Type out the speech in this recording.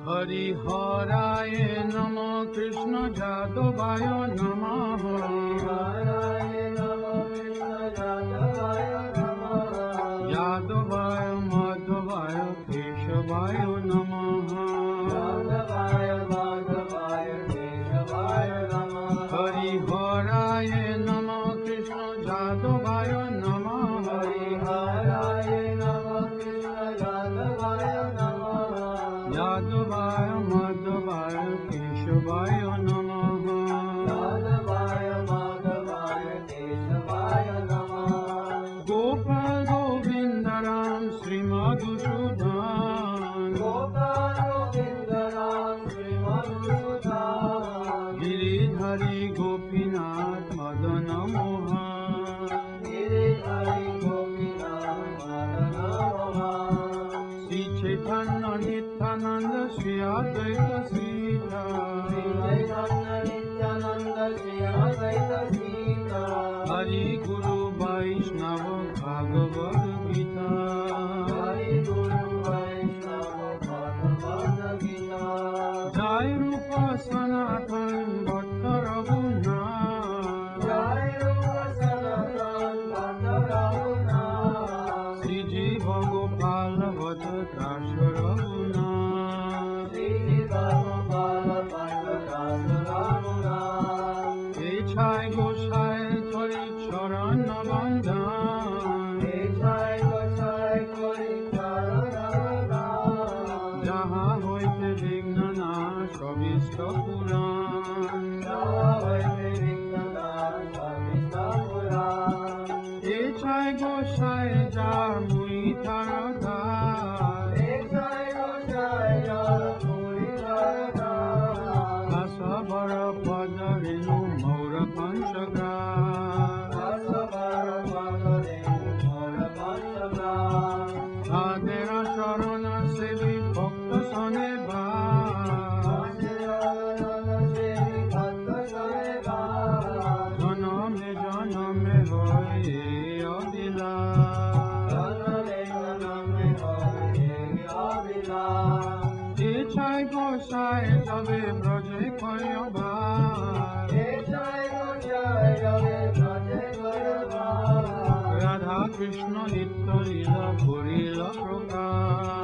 हरिहराय नमः कृष्ण जादवाय नमः हराय नमः कृष्ण जादवाय नमः यादवाय माधवाय केशवाय नमः यादवाय माधवाय केशवाय नमः हरिहराय नमः कृष्ण जादवाय नमः हरिहराय नमः कृष्ण जादवाय नमः यादवाय माधवाय केशवाय नमः यादवाय माधवाय केशवाय नमः गोपाल गोविंद राम श्री मधुसूदन गोपाल गोविंद राम श्री मधुसूदन गिरिधरी गोपीनाथ मदन मोहन गिरिधरी गोपीनाथ मदन मोहन श्री चैतन्य नित्यानंद श्री अद्वैत सीता श्री चैतन्य नित्यानंद श्री अद्वैत सीता हरि गुरु वैष्णव भागवत गीता हरि गुरु वैष्णव भगवद गीता जय रूप सनातन भट्ट रघुनाथ जय रूप सनातन भक्त रघुनाथ श्री जीव गोपाल भट्ट दास रघुनाथ श्री गोपाल भक्त दास रघुनाथ हे छाय गोसाई थरी चरण बंधन जय गोसाई कोई चरण रघुनाथ যাহা হইতে বিঘ্ন নাশ অবিষ্ট পুরাণ এ চাই গোসাই যার মুই তার দাস দাসবর পদ রেণু মৌর পঞ্চগ্রাস তাদের শরণ সেবী ভক্ত সনে জনমে জনমে হয়ে অবিলাস এ চাই গোসাই তবে ব্রজে কয়বার রাধা কৃষ্ণ নিত্য লীলা করিল প্রকাশ